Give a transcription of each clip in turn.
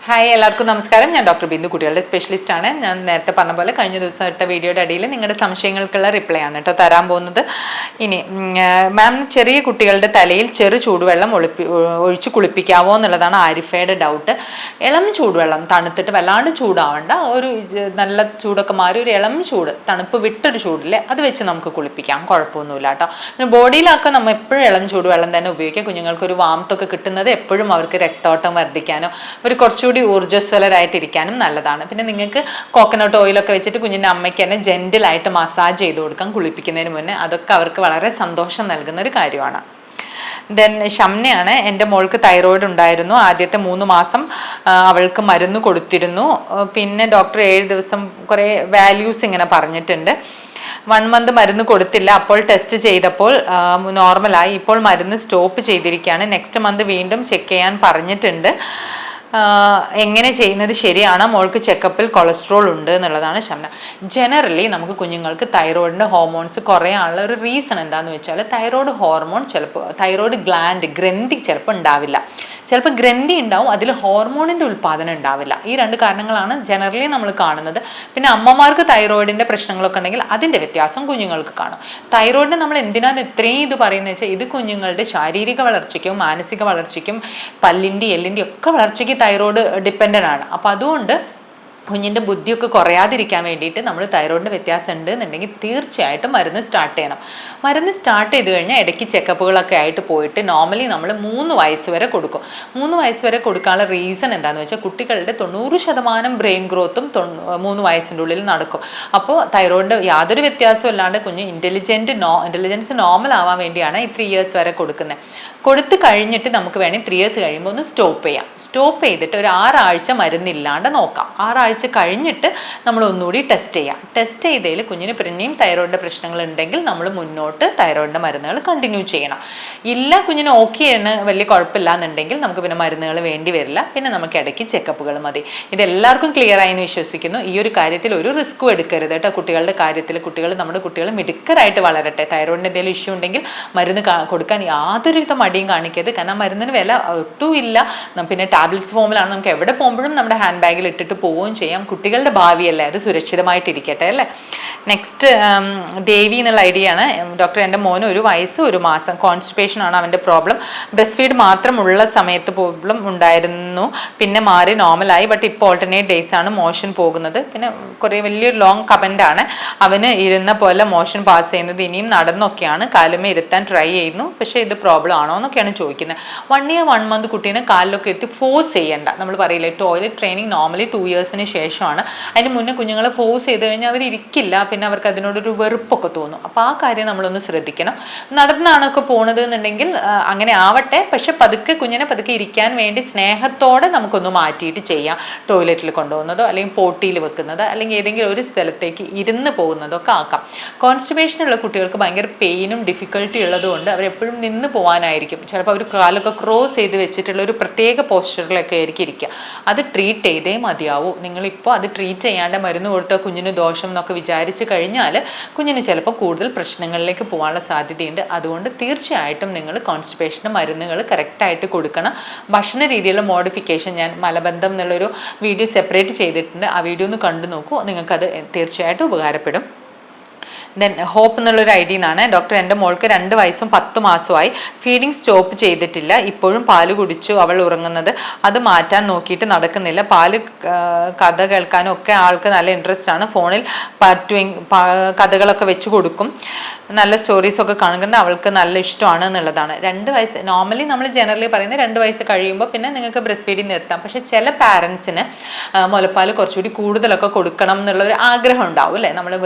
Hi, എല്ലാവർക്കും നമസ്കാരം. ഞാൻ ഡോക്ടർ ബിന്ദു, കുട്ടികളുടെ സ്പെഷ്യലിസ്റ്റ് ആണ്. ഞാൻ നേരത്തെ പറഞ്ഞ പോലെ കഴിഞ്ഞ ദിവസം ഇട്ട വീഡിയോയുടെ അടിയിൽ നിങ്ങളുടെ സംശയങ്ങൾക്കുള്ള റിപ്ലൈ ആണ് കേട്ടോ തരാൻ പോകുന്നത്. ഇനി മാം, ചെറിയ കുട്ടികളുടെ തലയിൽ ചെറു ചൂടുവെള്ളം ഒഴിച്ച് കുളിപ്പിക്കാവോ എന്നുള്ളതാണ് ആരിഫയുടെ ഡൗട്ട്. ഇളം ചൂടുവെള്ളം, തണുത്തിട്ട് വല്ലാണ്ട് ചൂടാവണ്ട, ഒരു നല്ല ചൂടൊക്കെ മാറി ഒരു ഇളം ചൂട്, തണുപ്പ് വിട്ടൊരു ചൂടില്ലേ, അത് വെച്ച് നമുക്ക് കുളിപ്പിക്കാം, കുഴപ്പമൊന്നുമില്ല കേട്ടോ. പിന്നെ ബോഡിയിലൊക്കെ നമ്മൾ എപ്പോഴും ഇളം ചൂടുവെള്ളം തന്നെ ഉപയോഗിക്കാം. കുഞ്ഞുങ്ങൾക്ക് ഒരു വാംത്തൊക്കെ കിട്ടുന്നത് എപ്പോഴും അവർക്ക് രക്തോട്ടം വർദ്ധിക്കാനോ ഒരു കുറച്ചുകൂടി ഊർജ്ജസ്വലരായിട്ടിരിക്കാനും നല്ലതാണ്. പിന്നെ നിങ്ങൾക്ക് കോക്കനട്ട് ഓയിലൊക്കെ വെച്ചിട്ട് കുഞ്ഞിൻ്റെ അമ്മയ്ക്ക് തന്നെ ജെന്റിലായിട്ട് മസാജ് ചെയ്ത് കൊടുക്കാം കുളിപ്പിക്കുന്നതിന് മുന്നേ. അതൊക്കെ അവർക്ക് വളരെ സന്തോഷം നൽകുന്ന ഒരു കാര്യമാണ്. ദെൻ ഷംനയാണ്, എൻ്റെ മോൾക്ക് തൈറോയിഡ് ഉണ്ടായിരുന്നു. ആദ്യത്തെ 3 മാസം അവൾക്ക് മരുന്ന് കൊടുത്തിരുന്നു. പിന്നെ ഡോക്ടർ 7 ദിവസം കുറേ വാല്യൂസ് ഇങ്ങനെ പറഞ്ഞിട്ടുണ്ട്. 1 മന്ത് മരുന്ന് കൊടുത്തില്ല. അപ്പോൾ ടെസ്റ്റ് ചെയ്തപ്പോൾ നോർമലായി. ഇപ്പോൾ മരുന്ന് സ്റ്റോപ്പ് ചെയ്തിരിക്കുകയാണ്. നെക്സ്റ്റ് മന്ത് വീണ്ടും ചെക്ക് ചെയ്യാൻ പറഞ്ഞിട്ടുണ്ട്. എങ്ങനെ ചെയ്യുന്നത് ശരിയാണ്? മോൾക്ക് ചെക്കപ്പിൽ കൊളസ്ട്രോൾ ഉണ്ട് എന്നുള്ളതാണ് ഷംന. ജനറലി നമുക്ക് കുഞ്ഞുങ്ങൾക്ക് തൈറോയിഡിൻ്റെ ഹോർമോൺസ് കുറയാനുള്ള ഒരു റീസൺ എന്താണെന്ന് വെച്ചാൽ, തൈറോയ്ഡ് ഹോർമോൺ ചിലപ്പോൾ തൈറോയ്ഡ് ഗ്രന്ഥി ചിലപ്പോൾ ഉണ്ടാവില്ല. ചിലപ്പോൾ ഗ്രന്ഥി ഉണ്ടാവും, അതിൽ ഹോർമോണിൻ്റെ ഉൽപ്പാദനം ഉണ്ടാവില്ല. ഈ 2 കാരണങ്ങളാണ് ജനറലി നമ്മൾ കാണുന്നത്. പിന്നെ അമ്മമാർക്ക് തൈറോയിഡിൻ്റെ പ്രശ്നങ്ങളൊക്കെ ഉണ്ടെങ്കിൽ അതിൻ്റെ വ്യത്യാസം കുഞ്ഞുങ്ങൾക്ക് കാണും. തൈറോയിഡിനെ നമ്മൾ എന്തിനാണ് ഇത്രയും ഇത് പറയുന്നത് വെച്ചാൽ, ഇത് കുഞ്ഞുങ്ങളുടെ ശാരീരിക വളർച്ചയ്ക്കും മാനസിക വളർച്ചയ്ക്കും പല്ലിൻ്റെ എല്ലിൻ്റെ ഒക്കെ വളർച്ചയ്ക്ക് തൈറോയ്ഡ് ഡിപ്പെൻഡൻ്റ് ആണ്. അപ്പോൾ അതുകൊണ്ട് കുഞ്ഞിൻ്റെ ബുദ്ധിയൊക്കെ കുറയാതിരിക്കാൻ വേണ്ടിയിട്ട് നമ്മൾ തൈറോയിഡിൻ്റെ വ്യത്യാസം ഉണ്ട് എന്നുണ്ടെങ്കിൽ തീർച്ചയായിട്ടും മരുന്ന് സ്റ്റാർട്ട് ചെയ്യണം. മരുന്ന് സ്റ്റാർട്ട് ചെയ്ത് കഴിഞ്ഞാൽ ഇടയ്ക്ക് ചെക്കപ്പുകളൊക്കെ ആയിട്ട് പോയിട്ട് നോർമലി നമ്മൾ 3 വയസ്സ് വരെ കൊടുക്കും. 3 വയസ്സ് വരെ കൊടുക്കാനുള്ള റീസൺ എന്താണെന്ന് വെച്ചാൽ, കുട്ടികളുടെ 90% ബ്രെയിൻ ഗ്രോത്തും 3 വയസ്സിൻ്റെ ഉള്ളിൽ നടക്കും. അപ്പോൾ തൈറോയിഡിൻ്റെ യാതൊരു വ്യത്യാസവും ഇല്ലാണ്ട് കുഞ്ഞ് ഇൻ്റലിജൻസ് നോർമൽ ആവാൻ വേണ്ടിയാണ് ഈ 3 ഇയേഴ്സ് വരെ കൊടുക്കുന്നത്. കൊടുത്ത് കഴിഞ്ഞിട്ട് നമുക്ക് വേണമെങ്കിൽ 3 ഇയേഴ്സ് കഴിയുമ്പോൾ ഒന്ന് സ്റ്റോപ്പ് ചെയ്യാം. സ്റ്റോപ്പ് ചെയ്തിട്ട് ഒരു 6 ആഴ്ച മരുന്നില്ലാണ്ട് നോക്കാം. 6 ആഴ്ച കഴിഞ്ഞിട്ട് നമ്മൾ ഒന്നുകൂടി ടെസ്റ്റ് ചെയ്യാം. ടെസ്റ്റ് ചെയ്തതിൽ കുഞ്ഞിന് പിന്നെയും തൈറോയിഡിൻ്റെ പ്രശ്നങ്ങൾ ഉണ്ടെങ്കിൽ നമ്മൾ മുന്നോട്ട് തൈറോയിഡിൻ്റെ മരുന്നുകൾ കണ്ടിന്യൂ ചെയ്യണം. ഇല്ല, കുഞ്ഞിന് ഓക്കെയാണ്, വലിയ കുഴപ്പമില്ല എന്നുണ്ടെങ്കിൽ നമുക്ക് പിന്നെ മരുന്നുകൾ വേണ്ടി വരില്ല. പിന്നെ നമുക്ക് ഇടയ്ക്ക് ചെക്കപ്പുകൾ മതി. ഇതെല്ലാവർക്കും ക്ലിയർ ആയി എന്ന് വിശ്വസിക്കുന്നു. ഈ ഒരു കാര്യത്തിൽ ഒരു റിസ്ക്കും എടുക്കരുത് കേട്ടോ. കുട്ടികളുടെ കാര്യത്തിൽ നമ്മുടെ കുട്ടികൾ മിടുക്കരായിട്ട് വളരട്ടെ. തൈറോയിഡിൻ്റെ എന്തെങ്കിലും ഇഷ്യൂ ഉണ്ടെങ്കിൽ മരുന്ന് കൊടുക്കാൻ യാതൊരുവിധ മടിയും കാണിക്കരുത്. കാരണം മരുന്നിന് വില ഒട്ടും ഇല്ല. പിന്നെ ടാബ്ലറ്റ്സ് ഫോമിലാണ്, നമുക്ക് എവിടെ പോകുമ്പോഴും നമ്മുടെ ഹാൻഡ് ബാഗിൽ ഇട്ടിട്ട് പോവുകയും ചെയ്യാം. കുട്ടികളുടെ ഭാവിയല്ലേ, അത് സുരക്ഷിതമായിട്ടിരിക്കട്ടെ അല്ലേ. നെക്സ്റ്റ് ദേവി എന്നുള്ള ഐഡിയ ആണ്. ഡോക്ടർ, എൻ്റെ മോന് 1 വയസ്സ് 1 മാസം കോൺസ്റ്റിപ്പേഷൻ ആണ് അവൻ്റെ പ്രോബ്ലം. ബ്രസ്റ്റ് ഫീഡ് മാത്രമുള്ള സമയത്ത് പ്രോബ്ലം ഉണ്ടായിരുന്നു, പിന്നെ മാറി നോർമലായി. ബട്ട് ഇപ്പോൾ ഓൾട്ടർനേറ്റ് ഡേയ്സ് ആണ് മോഷൻ പോകുന്നത്. പിന്നെ കുറേ വലിയൊരു ലോങ് കമൻ്റ് ആണ്. അവന് ഇരുന്ന പോലെ മോഷൻ പാസ് ചെയ്യുന്നത്, ഇനിയും നടന്നൊക്കെയാണ്, കാലുമേ ഇരുത്താൻ ട്രൈ ചെയ്യുന്നു. പക്ഷേ ഇത് പ്രോബ്ലം ആണോ എന്നൊക്കെയാണ് ചോദിക്കുന്നത്. 1 ഇയർ 1 മന്ത് കുട്ടീനെ കാലിലൊക്കെ ഇരുത്തി ഫോഴ്സ് ചെയ്യേണ്ട. നമ്മൾ പറയില്ലേ, ടോയ്ലറ്റ് ട്രെയിനിങ് നോർമലി 2 ഇയേഴ്സിന് ശേഷമാണ്. അതിന് മുന്നേ കുഞ്ഞുങ്ങളെ ഫോഴ്സ് ചെയ്ത് കഴിഞ്ഞാൽ അവരിക്കില്ല, പിന്നെ അവർക്ക് അതിനോടൊരു വെറുപ്പൊക്കെ തോന്നും. അപ്പോൾ ആ കാര്യം നമ്മളൊന്ന് ശ്രദ്ധിക്കണം. നടന്നാണൊക്കെ പോണത് എന്നുണ്ടെങ്കിൽ അങ്ങനെ ആവട്ടെ. പക്ഷെ കുഞ്ഞിനെ പതുക്കെ ഇരിക്കാൻ വേണ്ടി സ്നേഹത്തോടെ നമുക്കൊന്ന് മാറ്റിയിട്ട് ചെയ്യാം. ടോയ്ലറ്റിൽ കൊണ്ടുപോകുന്നതോ അല്ലെങ്കിൽ പോട്ടിയിൽ വെക്കുന്നത് അല്ലെങ്കിൽ ഏതെങ്കിലും ഒരു സ്ഥലത്തേക്ക് ഇരുന്ന് പോകുന്നതോ ഒക്കെ ആക്കാം. കോൺസ്റ്റിപ്പേഷനുള്ള കുട്ടികൾക്ക് ഭയങ്കര പെയിനും ഡിഫിക്കൽട്ടി ഉള്ളതുകൊണ്ട് അവരെപ്പോഴും നിന്ന് പോകാനായിരിക്കും. ചിലപ്പോൾ അവർ കാലൊക്കെ ക്രോസ് ചെയ്ത് വെച്ചിട്ടുള്ള ഒരു പ്രത്യേക പോസ്ചറിലൊക്കെ ആയിരിക്കും ഇരിക്കുക. അത് ട്രീറ്റ് ചെയ്തേ മതിയാവൂ. നിങ്ങളിപ്പോൾ അത് ട്രീറ്റ് ചെയ്യാണ്ട് മരുന്ന് കൊടുത്താൽ കുഞ്ഞിന് ദോഷം എന്നൊക്കെ വിചാരിച്ച് കഴിഞ്ഞാൽ കുഞ്ഞിന് ചിലപ്പോൾ കൂടുതൽ പ്രശ്നങ്ങളിലേക്ക് പോകാനുള്ള സാധ്യതയുണ്ട്. അതുകൊണ്ട് തീർച്ചയായിട്ടും നിങ്ങൾ കോൺസ്റ്റിപ്പേഷൻ്റെ മരുന്നുകൾ കറക്റ്റായിട്ട് കൊടുക്കണം. ഭക്ഷണ രീതിയിലുള്ള മോഡിഫിക്കേഷൻ ഞാൻ മലബന്ധം എന്നുള്ളൊരു വീഡിയോ സെപ്പറേറ്റ് ചെയ്തിട്ടുണ്ട്. ആ വീഡിയോ ഒന്ന് കണ്ടു നോക്കൂ, നിങ്ങൾക്കത് തീർച്ചയായിട്ടും ഉപകാരപ്പെടും. ദെൻ ഹോപ്പ് എന്നുള്ളൊരു ഐഡിയ നിന്നാണ്. ഡോക്ടർ, എൻ്റെ മോൾക്ക് 2 വയസ്സും 10 മാസമായി. ഫീഡിങ് സ്റ്റോപ്പ് ചെയ്തിട്ടില്ല. ഇപ്പോഴും പാല് കുടിച്ചു അവൾ ഉറങ്ങുന്നത്. അത് മാറ്റാൻ നോക്കിയിട്ട് നടക്കുന്നില്ല. കഥ കേൾക്കാനും ഒക്കെ ആൾക്ക് നല്ല ഇൻട്രസ്റ്റ് ആണ്. ഫോണിൽ കഥകളൊക്കെ വെച്ച് കൊടുക്കും. നല്ല സ്റ്റോറീസൊക്കെ കാണുന്നത് അവൾക്ക് നല്ല ഇഷ്ടമാണ് എന്നുള്ളതാണ്. 2 വയസ്സ് നോർമലി നമ്മൾ ജനറലി പറയുന്നത് 2 വയസ്സ് കഴിയുമ്പോൾ പിന്നെ നിങ്ങൾക്ക് ബ്രസ്റ്റ് ഫീഡിങ് നിർത്താം. പക്ഷേ ചില പാരൻസിന് മുലപ്പാൽ കുറച്ചുകൂടി കൂടുതലൊക്കെ കൊടുക്കണം എന്നുള്ളൊരു ആഗ്രഹം ഉണ്ടാവും അല്ലേ.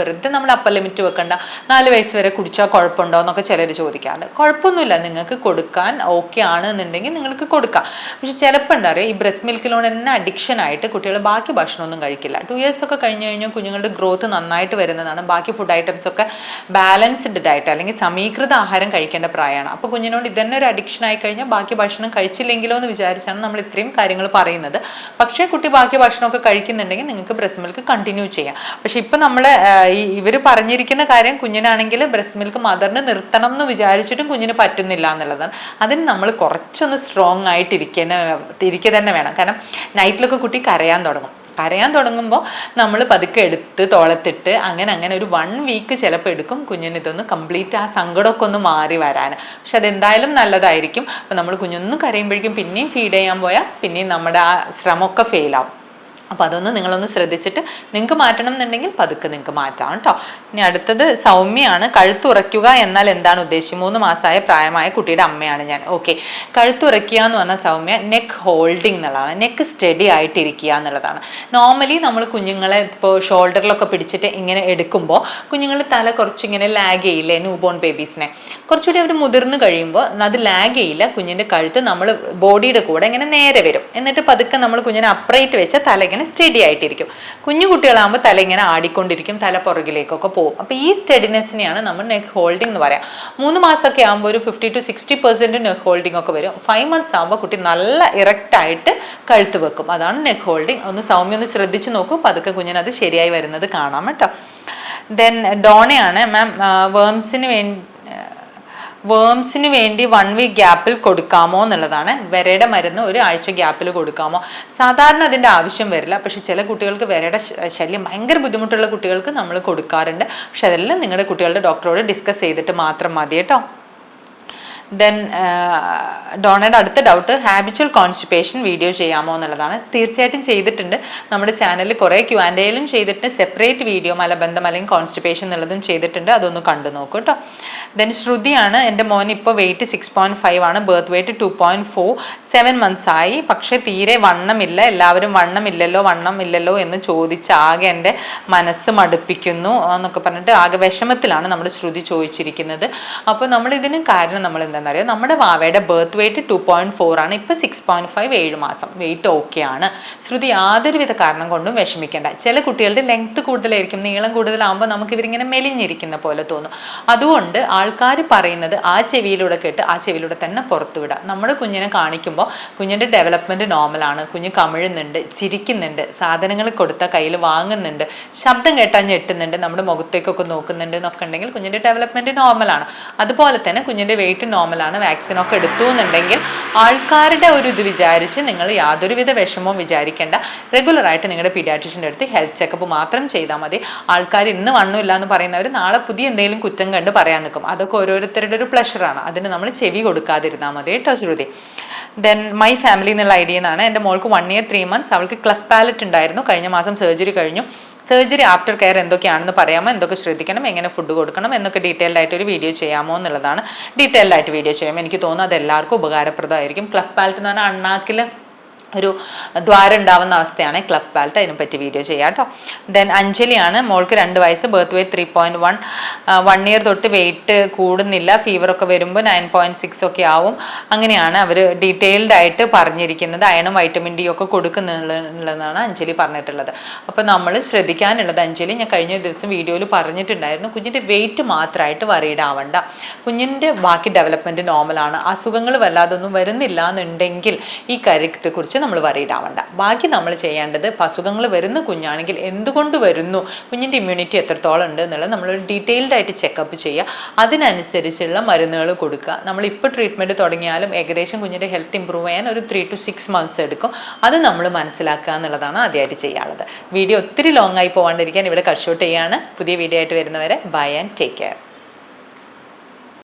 നമ്മൾ അപ്പർ ലിമിറ്റ് വെക്കണ്ട, 4 വയസ്സ് വരെ കുടിച്ചാൽ കുഴപ്പമുണ്ടോ എന്നൊക്കെ ചിലർ ചോദിക്കാറുണ്ട്. കുഴപ്പമൊന്നുമില്ല, നിങ്ങൾക്ക് കൊടുക്കാൻ ഓക്കെ ആണ് എന്നുണ്ടെങ്കിൽ നിങ്ങൾക്ക് കൊടുക്കാം. പക്ഷെ ചിലപ്പോൾ എന്താ പറയുക, ഈ ബ്രസ്റ്റ് മിൽക്കിലോട് തന്നെ അഡിക്ഷൻ ആയിട്ട് കുട്ടികൾ ബാക്കി ഭക്ഷണമൊന്നും കഴിക്കില്ല. 2 ഇയേഴ്സ് ഒക്കെ കഴിഞ്ഞ് കഴിഞ്ഞാൽ കുഞ്ഞുങ്ങളുടെ ഗ്രോത്ത് നന്നായിട്ട് വരുന്നതാണ്. ബാക്കി ഫുഡ് ഐറ്റംസ് ഒക്കെ ബാലൻസ്ഡ് ഡയറ്റ് അല്ലെങ്കിൽ സമീകൃത ആഹാരം കഴിക്കേണ്ട പ്രായമാണ്. അപ്പോൾ കുഞ്ഞിനോട് ഇതന്നെ ഒരു അഡിക്ഷൻ ആയി കഴിഞ്ഞാൽ ബാക്കി ഭക്ഷണം കഴിച്ചില്ലെങ്കിലോ എന്ന് വിചാരിച്ചാണ് നമ്മൾ ഇത്രയും കാര്യങ്ങൾ പറയുന്നത്. പക്ഷേ കുട്ടി ബാക്കി ഭക്ഷണമൊക്കെ കഴിക്കുന്നുണ്ടെങ്കിൽ നിങ്ങൾക്ക് ബ്രസ്റ്റ് മിൽക്ക് കണ്ടിന്യൂ ചെയ്യാം. പക്ഷെ ഇപ്പം നമ്മൾ ഇവർ പറഞ്ഞിരിക്കുന്ന കാര്യം കുഞ്ഞിനാണെങ്കിൽ ബ്രസ്റ്റ് മിൽക്ക് മദറിന് നിർത്തണം എന്ന് വിചാരിച്ചിട്ടും കുഞ്ഞിന് പറ്റുന്നില്ല എന്നുള്ളതാണ്. അതിന് നമ്മൾ കുറച്ചൊന്ന് സ്ട്രോങ് ആയിട്ട് ഇരിക്കുക തന്നെ വേണം. കാരണം നൈറ്റിലൊക്കെ കുട്ടി കരയാൻ തുടങ്ങുമ്പോൾ നമ്മൾ പതുക്കെ എടുത്ത് തോളത്തിട്ട് അങ്ങനെ ഒരു 1 വീക്ക് ചിലപ്പോൾ എടുക്കും കുഞ്ഞിന് ഇതൊന്ന് കംപ്ലീറ്റ് ആ സങ്കടമൊക്കെ ഒന്ന് മാറി വരാൻ. പക്ഷെ അതെന്തായാലും നല്ലതായിരിക്കും. അപ്പോൾ നമ്മൾ കുഞ്ഞൊന്നും കരയുമ്പോഴേക്കും പിന്നെയും ഫീഡ് ചെയ്യാൻ പോയാൽ പിന്നെയും നമ്മുടെ ആ ശ്രമമൊക്കെ ഫെയിലാവും. അപ്പോൾ അതൊന്ന് നിങ്ങളൊന്ന് ശ്രദ്ധിച്ചിട്ട് നിങ്ങൾക്ക് മാറ്റണം എന്നുണ്ടെങ്കിൽ പതുക്കെ നിങ്ങൾക്ക് മാറ്റാം കേട്ടോ. ഇനി അടുത്തത് സൗമ്യയാണ്. കഴുത്തുറയ്ക്കുക എന്നാൽ എന്താണ് ഉദ്ദേശിച്ചത്? 3 മാസമായ പ്രായമായ കുട്ടിയുടെ അമ്മയാണ് ഞാൻ. ഓക്കെ, കഴുത്തുറയ്ക്കുക എന്ന് പറഞ്ഞാൽ സൗമ്യ നെക്ക് ഹോൾഡിംഗ് എന്നുള്ളതാണ്. നെക്ക് സ്റ്റഡി ആയിട്ടിരിക്കുക എന്നുള്ളതാണ്. നോർമലി നമ്മൾ കുഞ്ഞുങ്ങളെ ഇപ്പോൾ ഷോൾഡറിലൊക്കെ പിടിച്ചിട്ട് ഇങ്ങനെ എടുക്കുമ്പോൾ കുഞ്ഞുങ്ങൾ തല കുറച്ചിങ്ങനെ ലാഗ് ചെയ്യില്ലേ, ന്യൂ ബോൺ ബേബീസിനെ. കുറച്ചുകൂടി അവർ മുതിർന്ന് കഴിയുമ്പോൾ അത് ലാഗ് ചെയ്യില്ല. കുഞ്ഞിൻ്റെ കഴുത്ത് നമ്മൾ ബോഡിയുടെ കൂടെ ഇങ്ങനെ നേരെ വരും. എന്നിട്ട് പതുക്കെ നമ്മൾ കുഞ്ഞിനെ അപ്രൈറ്റ് വെച്ചാൽ തല ഇങ്ങനെ സ്റ്റഡി ആയിട്ടിരിക്കും. കുഞ്ഞു കുട്ടികളാകുമ്പോൾ തല ഇങ്ങനെ ആടിക്കൊണ്ടിരിക്കും, തല പുറകിലേക്കൊക്കെ പോകും. അപ്പോൾ ഈ സ്റ്റഡിനെസ്സിനെയാണ് നമ്മൾ നെക്ക് ഹോൾഡിംഗ് എന്ന് പറയാം. 3 മാസമൊക്കെ ആകുമ്പോൾ ഒരു 50 to 60% നെക്ക് ഹോൾഡിംഗ് ഒക്കെ വരും. 5 months ആകുമ്പോൾ കുട്ടി നല്ല ഇറക്റ്റ് ആയിട്ട് കഴുത്ത് വെക്കും. അതാണ് നെക്ക് ഹോൾഡിംഗ്. ഒന്ന് സൗമ്യം ഒന്ന് ശ്രദ്ധിച്ച് നോക്കൂ, പതുക്കെ കുഞ്ഞിനത് ശരിയായി വരുന്നത് കാണാം കേട്ടോ. ദെൻ ഡോണയാണ്. മാം, വേംസിന് വേണ്ടി 1 വീക്ക് ഗ്യാപ്പിൽ കൊടുക്കാമോ എന്നുള്ളതാണ്. വിരയുടെ മരുന്ന് 1 ആഴ്ച ഗ്യാപ്പിൽ കൊടുക്കാമോ? സാധാരണ അതിൻ്റെ ആവശ്യം വരില്ല. പക്ഷെ ചില കുട്ടികൾക്ക് വിരയുടെ ശല്യം ഭയങ്കര ബുദ്ധിമുട്ടുള്ള കുട്ടികൾക്ക് നമ്മൾ കൊടുക്കാറുണ്ട്. പക്ഷെ അതെല്ലാം നിങ്ങളുടെ കുട്ടികളുടെ ഡോക്ടറോട് ഡിസ്കസ് ചെയ്തിട്ട് മാത്രം മതി കേട്ടോ. ദെൻ ഡോണയുടെ അടുത്ത ഡൗട്ട് ഹാബിച്വൽ കോൺസ്റ്റിപ്പേഷൻ വീഡിയോ ചെയ്യാമോ എന്നുള്ളതാണ്. തീർച്ചയായിട്ടും ചെയ്തിട്ടുണ്ട്. നമ്മുടെ ചാനലിൽ കുറേ Q&Aയിലും ചെയ്തിട്ട് സെപ്പറേറ്റ് വീഡിയോ മലബന്ധം അല്ലെങ്കിൽ കോൺസ്റ്റിപ്പേഷൻ എന്നുള്ളതും ചെയ്തിട്ടുണ്ട്. അതൊന്ന് കണ്ടു നോക്കൂ കേട്ടോ. ദെൻ ശ്രുതിയാണ്. എൻ്റെ മോൻ ഇപ്പോൾ വെയിറ്റ് 6.5 ആണ്. Birth wait 2.4. 7 months ആയി. പക്ഷേ തീരെ വണ്ണമില്ല. എല്ലാവരും വണ്ണമില്ലല്ലോ എന്ന് ചോദിച്ച് ആകെ എൻ്റെ മനസ്സ് മടുപ്പിക്കുന്നു എന്നൊക്കെ പറഞ്ഞിട്ട് ആകെ വിഷമത്തിലാണ് നമ്മുടെ ശ്രുതി ചോദിച്ചിരിക്കുന്നത്. അപ്പോൾ നമ്മളിതിന് കാരണം നമ്മൾ എന്താണെന്നറിയാം, നമ്മുടെ വാവയുടെ ബർത്ത് വെയിറ്റ് 2.4 ആണ്. ഇപ്പോൾ 6.5, 7 മാസം വെയിറ്റ് ഓക്കെ ആണ്. ശ്രുതി യാതൊരുവിധ കാരണം കൊണ്ടും വിഷമിക്കേണ്ട. ചില കുട്ടികളുടെ ലെങ്ത് കൂടുതലായിരിക്കും, നീളം കൂടുതലാകുമ്പോൾ നമുക്ക് ഇവരിങ്ങനെ മെലിഞ്ഞിരിക്കുന്ന പോലെ തോന്നും. അതുകൊണ്ട് ആൾക്കാർ പറയുന്നത് ആ ചെവിയിലൂടെ കേട്ട് ആ ചെവിയിലൂടെ തന്നെ പുറത്തു വിടുക. നമ്മുടെ കുഞ്ഞിനെ കാണിക്കുമ്പോൾ കുഞ്ഞിൻ്റെ ഡെവലപ്മെൻറ്റ് നോർമലാണ്. കുഞ്ഞ് കമിഴുന്നുണ്ട്, ചിരിക്കുന്നുണ്ട്, സാധനങ്ങൾ കൊടുത്താൽ കയ്യിൽ വാങ്ങുന്നുണ്ട്, ശബ്ദം കേട്ടാൽ ഞെട്ടുന്നുണ്ട്, നമ്മുടെ മുഖത്തേക്കൊക്കെ നോക്കുന്നുണ്ട് എന്നൊക്കെ ഉണ്ടെങ്കിൽ കുഞ്ഞിൻ്റെ ഡെവലപ്മെൻറ്റ് നോർമലാണ്. അതുപോലെ തന്നെ കുഞ്ഞിൻ്റെ വെയിറ്റ് നോർമലാണ്. വാക്സിനൊക്കെ എടുത്തു എന്നുണ്ടെങ്കിൽ ആൾക്കാരുടെ ഒരു ഇത് വിചാരിച്ച് നിങ്ങൾ യാതൊരുവിധ വിഷമവും വിചാരിക്കേണ്ട. റെഗുലറായിട്ട് നിങ്ങളുടെ പീഡിയാട്രിഷ്യൻ്റെ അടുത്ത് ഹെൽത്ത് ചെക്കപ്പ് മാത്രം ചെയ്താൽ മതി. ആൾക്കാർ ഇന്ന് വണ്ണമില്ല എന്ന് പറയുന്നവർ നാളെ പുതിയ എന്തെങ്കിലും കുറ്റം കണ്ട് പറയാൻ നിൽക്കും. അതൊക്കെ ഓരോരുത്തരുടെ ഒരു പ്ലഷറാണ്. അതിന് നമ്മൾ ചെവി കൊടുക്കാതിരുന്നാൽ മതി കേട്ടോ ശ്രുതി. ദെൻ മൈ ഫാമിലി എന്നുള്ള ഐഡിയ എന്നാണ്. എൻ്റെ മോൾക്ക് 1 year 3 months. അവൾക്ക് ക്ലെഫ്റ്റ് പാലറ്റ് ഉണ്ടായിരുന്നു. കഴിഞ്ഞ മാസം സർജറി കഴിഞ്ഞു. സർജറി ആഫ്റ്റർ കെയർ എന്തൊക്കെയാണെന്ന് പറയാമോ? എന്തൊക്കെ ശ്രദ്ധിക്കണം, എങ്ങനെ ഫുഡ് കൊടുക്കണം എന്നൊക്കെ ഡീറ്റെയിൽഡ് ആയിട്ട് ഒരു വീഡിയോ ചെയ്യാമോ എന്നുള്ളതാണ്. ഡീറ്റെയിൽഡ് ആയിട്ട് വീഡിയോ ചെയ്യാം. എനിക്ക് തോന്നുന്നു അത് എല്ലാവർക്കും ഉപകാരപ്രദമായിരിക്കും. ക്ലെഫ്റ്റ് പാലറ്റ് എന്ന് പറഞ്ഞാൽ അണ്ണാക്കിൽ ഒരു ദ്വാരം ഉണ്ടാവുന്ന അവസ്ഥയാണ് ക്ലെഫ്റ്റ് പാലറ്റ്. അതിനെപ്പറ്റി വീഡിയോ ചെയ്യാം കേട്ടോ. ദെൻ അഞ്ജലിയാണ്. മോൾക്ക് 2 വയസ്സ്. Birth wait 3.1. 1 year തൊട്ട് വെയിറ്റ് കൂടുന്നില്ല. ഫീവറൊക്കെ വരുമ്പോൾ 9.6 ഒക്കെ ആവും. അങ്ങനെയാണ് അവർ ഡീറ്റെയിൽഡ് ആയിട്ട് പറഞ്ഞിരിക്കുന്നത്. അയണും വൈറ്റമിൻ ഡി ഒക്കെ കൊടുക്കുന്നുള്ളതാണ് അഞ്ജലി പറഞ്ഞിട്ടുള്ളത്. അപ്പോൾ നമ്മൾ ശ്രദ്ധിക്കാനുള്ളത്, അഞ്ജലി ഞാൻ കഴിഞ്ഞ ദിവസം വീഡിയോയിൽ പറഞ്ഞിട്ടുണ്ടായിരുന്നു, കുഞ്ഞിൻ്റെ വെയിറ്റ് മാത്രമായിട്ട് വറീഡ് ആവണ്ട. കുഞ്ഞിൻ്റെ ബാക്കി ഡെവലപ്മെൻറ്റ് നോർമലാണ്. അസുഖങ്ങൾ വല്ലാതൊന്നും വരുന്നില്ല എന്നുണ്ടെങ്കിൽ ഈ കാര്യത്തെക്കുറിച്ച് നമ്മൾ വറീഡ് ആവണ്ട. ബാക്കി നമ്മൾ ചെയ്യേണ്ടത്, അസുഖങ്ങൾ വരുന്ന കുഞ്ഞാണെങ്കിൽ എന്തുകൊണ്ട് വരുന്നു, കുഞ്ഞിൻ്റെ ഇമ്മ്യൂണിറ്റി എത്രത്തോളം ഉണ്ട് എന്നുള്ളത് നമ്മളൊരു ഡീറ്റെയിൽഡ് ആയിട്ട് ചെക്കപ്പ് ചെയ്യുക. അതിനനുസരിച്ചുള്ള മരുന്നുകൾ കൊടുക്കുക. നമ്മളിപ്പോൾ ട്രീറ്റ്മെൻറ്റ് തുടങ്ങിയാലും ഏകദേശം കുഞ്ഞിൻ്റെ ഹെൽത്ത് ഇമ്പ്രൂവ് ചെയ്യാൻ ഒരു 3 to 6 months എടുക്കും. അത് നമ്മൾ മനസ്സിലാക്കുക എന്നുള്ളതാണ് ആദ്യമായിട്ട് ചെയ്യാനുള്ളത്. വീഡിയോ ഒത്തിരി ലോങ് ആയി പോകാണ്ടിരിക്കാൻ ഇവിടെ കട്ട് ഷോട്ട് ചെയ്യുകയാണ്. പുതിയ വീഡിയോ ആയിട്ട് വരുന്നവരെ ബൈ ആൻഡ് ടേക്ക് കെയർ.